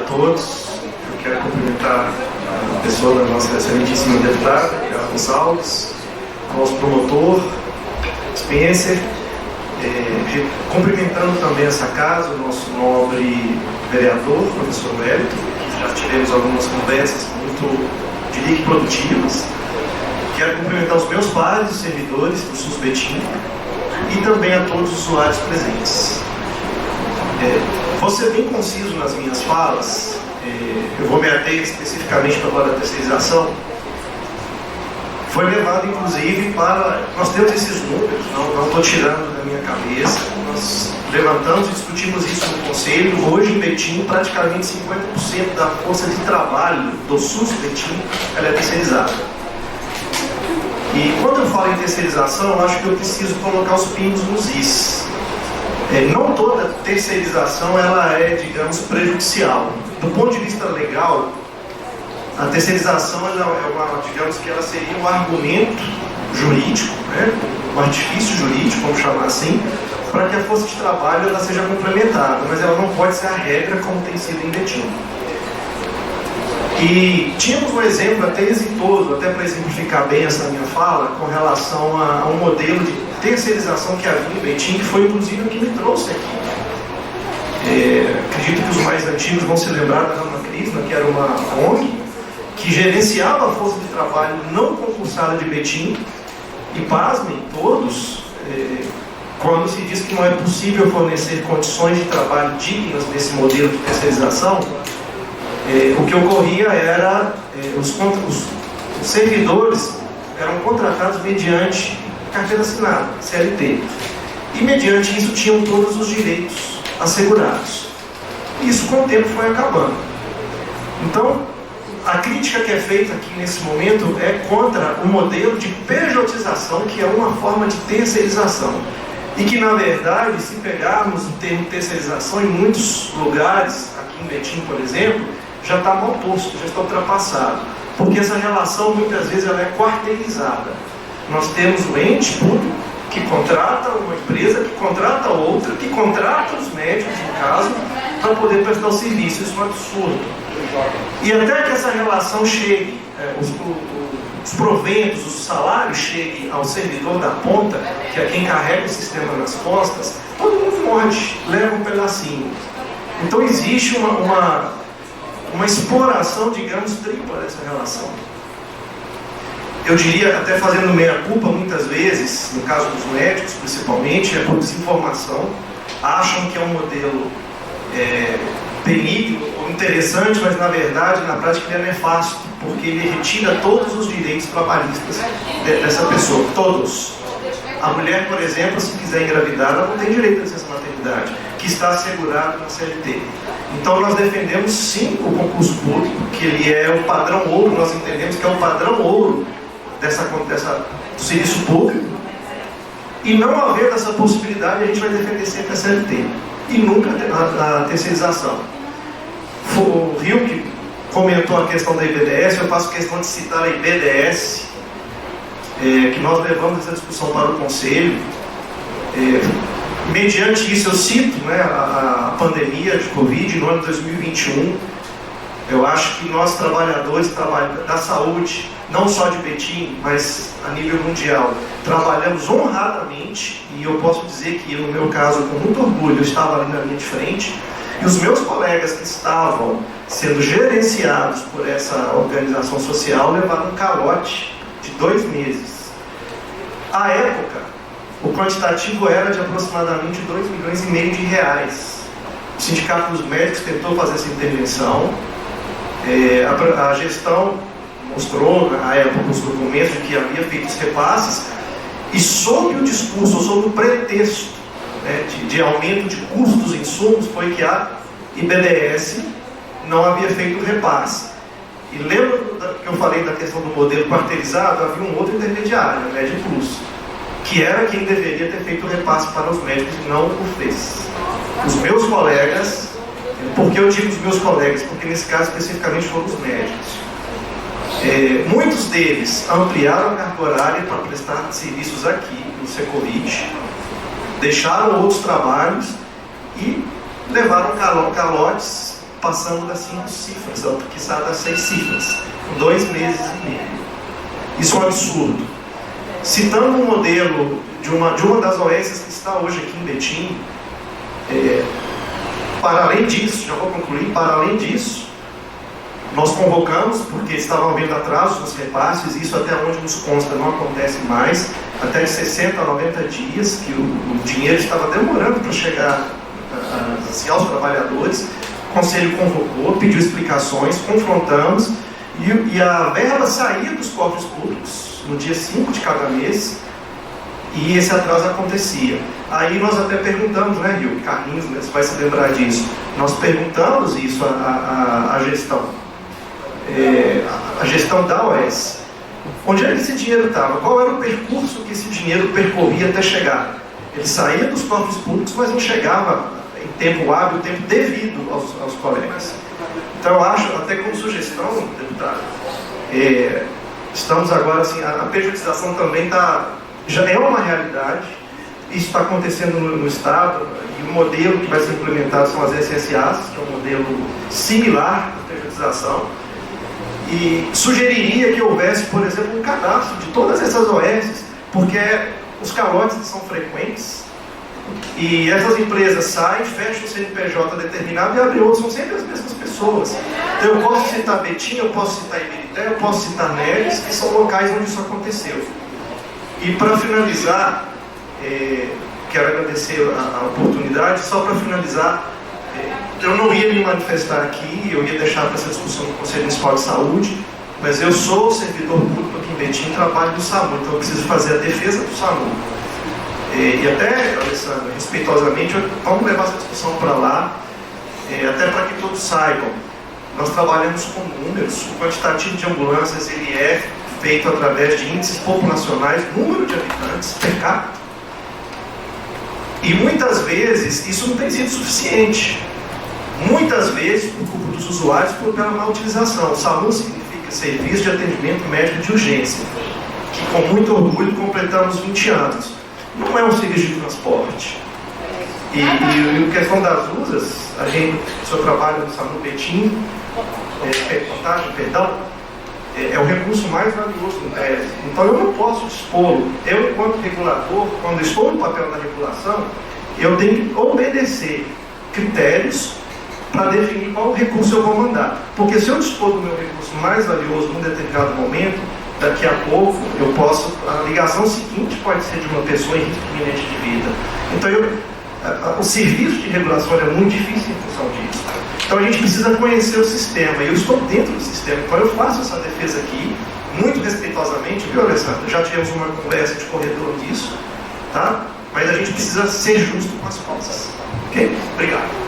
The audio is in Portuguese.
todos. Eu quero cumprimentar a pessoa da nossa excelentíssima deputada, Carla Gonçalves, nosso promotor, Spencer, cumprimentando também essa casa, o nosso nobre vereador, professor Wellington, que já tivemos algumas conversas muito, diria que produtivas. Quero cumprimentar os meus pares, os servidores do SUS Betim e também a todos os usuários presentes. Vou ser bem conciso nas minhas falas. Eu vou me ater especificamente para a da terceirização. Foi levado, inclusive, para... Nós temos esses números, não estou tirando da minha cabeça. Nós levantamos e discutimos isso no Conselho. Hoje, em Betim, praticamente 50% da força de trabalho do SUS Betim ela é terceirizada. E quando eu falo em terceirização, eu acho que eu preciso colocar os pingos nos is. Não toda terceirização ela é, digamos, prejudicial. Do ponto de vista legal, a terceirização digamos que ela seria um argumento jurídico, né? Um artifício jurídico, vamos chamar assim, para que a força de trabalho ela seja complementada, mas ela não pode ser a regra como tem sido em Betim. E tínhamos um exemplo até exitoso, até para exemplificar bem essa minha fala, com relação a um modelo de terceirização que havia em Betim, que foi inclusive o que me trouxe aqui. Acredito que os mais antigos vão se lembrar da Rama Crisma, que era uma ONG, que gerenciava a força de trabalho não concursada de Betim, e pasmem todos, quando se diz que não é possível fornecer condições de trabalho dignas desse modelo de terceirização, o que ocorria era, os servidores eram contratados mediante carteira assinada, CLT, e mediante isso tinham todos os direitos assegurados. Isso com o tempo foi acabando. Então, a crítica que é feita aqui nesse momento é contra o modelo de pejotização, que é uma forma de terceirização. E que, na verdade, se pegarmos o termo terceirização, em muitos lugares, aqui em Betim, por exemplo, já está mal posto, já está ultrapassado. Porque essa relação, muitas vezes, ela é quarteirizada. Nós temos o ente público que contrata uma empresa, que contrata outra, que contrata os médicos, no caso, para poder prestar o serviço. Isso é um absurdo. E até que essa relação chegue, os proventos, os salários cheguem ao servidor da ponta, que é quem carrega o sistema nas costas, todo mundo morde, leva um pedacinho. Então existe uma exploração, digamos, tripla dessa relação. Eu diria, até fazendo meia-culpa, muitas vezes, no caso dos médicos principalmente, é por desinformação, acham que é um modelo benigno ou interessante, mas na verdade, na prática, ele é nefasto, porque ele retira todos os direitos trabalhistas dessa pessoa, todos. A mulher, por exemplo, se quiser engravidar, ela não tem direito à licença maternidade, que está assegurado na CLT. Então nós defendemos sim o concurso público, que ele é o padrão ouro, nós entendemos que é o padrão ouro do serviço público, e não havendo essa possibilidade, a gente vai defender sempre a CLT e nunca a terceirização. O Rio que comentou a questão da IBDS, eu faço questão de citar a IBDS, que nós levamos essa discussão para o Conselho. Mediante isso eu cito, né, a pandemia de Covid no ano de 2021. Eu acho que nós trabalhadores da saúde, não só de Betim, mas a nível mundial, trabalhamos honradamente, e eu posso dizer que no meu caso, com muito orgulho, eu estava ali na linha de frente, e os meus colegas que estavam sendo gerenciados por essa organização social levaram um calote de 2 meses. À época, o quantitativo era de aproximadamente 2,5 milhões de reais. O Sindicato dos Médicos tentou fazer essa intervenção. A gestão mostrou, na época, os documentos de que havia feito os repasses, e sob o discurso, sob o pretexto, né, de aumento de custos dos insumos, foi que a IBDS não havia feito o repasse. E lembra que eu falei da questão do modelo quarteirizado? Havia um outro intermediário, a MedPlus, que era quem deveria ter feito o repasse para os médicos e não o fez. Os meus colegas, por que eu digo os meus colegas? Porque nesse caso especificamente foram os médicos. Muitos deles ampliaram a carga horária para prestar serviços aqui no Secovid, deixaram outros trabalhos e levaram calotes passando das 5 cifras, que está das 6 cifras, em 2 meses e meio. Isso é um absurdo. Citando um modelo de uma das OS que está hoje aqui em Betim, para além disso, já vou concluir, para além disso, nós convocamos, porque estavam havendo atrasos nos repasses, isso até onde nos consta não acontece mais, até de 60 a 90 dias, que o dinheiro estava demorando para chegar assim, aos trabalhadores. O Conselho convocou, pediu explicações, confrontamos, e a verba saía dos cofres públicos no dia 5 de cada mês, e esse atraso acontecia. Aí nós até perguntamos, né, Rio Carlinhos, né, você vai se lembrar disso, nós perguntamos isso à gestão, a gestão da OS. Onde é que esse dinheiro estava? Qual era o percurso que esse dinheiro percorria até chegar? Ele saía dos cofres públicos, mas não chegava em tempo hábil, tempo devido aos colegas. Então eu acho, até como sugestão, deputado, estamos agora assim, a pejotização também já é uma realidade, isso está acontecendo no Estado, e o modelo que vai ser implementado são as SSAs, que é um modelo similar à pejotização, e sugeriria que houvesse, por exemplo, um cadastro de todas essas OS, porque os calotes são frequentes, e essas empresas saem, fecham o CNPJ determinado e abrem outros, são sempre as mesmas pessoas. Então eu posso citar Betim, eu posso citar Iberité, eu posso citar Neres, que são locais onde isso aconteceu. E para finalizar, quero agradecer a oportunidade, só para finalizar, eu não ia me manifestar aqui, eu ia deixar para essa discussão no Conselho Municipal de Saúde, mas eu sou servidor público aqui em Betim, trabalho do SAMU, então eu preciso fazer a defesa do SAMU. E até, Alessandra, respeitosamente, vamos levar essa discussão para lá, até para que todos saibam. Nós trabalhamos com números, o quantitativo de ambulâncias ele é feito através de índices populacionais, número de habitantes per capita. E muitas vezes isso não tem sido suficiente. Muitas vezes, por culpa dos usuários, pela má utilização. O SAMU significa Serviço de Atendimento Médico de Urgência, que com muito orgulho completamos 20 anos. Não é um serviço de transporte. E em questão das USAs, o seu trabalho no SAMU Betim, é o recurso mais valioso no tese. Então eu não posso dispô-lo. Eu, enquanto regulador, quando estou no papel da regulação, eu tenho que obedecer critérios para definir qual recurso eu vou mandar. Porque se eu dispor do meu recurso mais valioso num determinado momento, daqui a pouco eu posso, a ligação seguinte pode ser de uma pessoa em risco iminente de vida. Então o serviço de regulação é muito difícil em função disso. Então a gente precisa conhecer o sistema, e eu estou dentro do sistema, então eu faço essa defesa aqui, muito respeitosamente, viu, Alessandro? Já tivemos uma conversa de corredor disso, tá? Mas a gente precisa ser justo com as causas. Ok? Obrigado.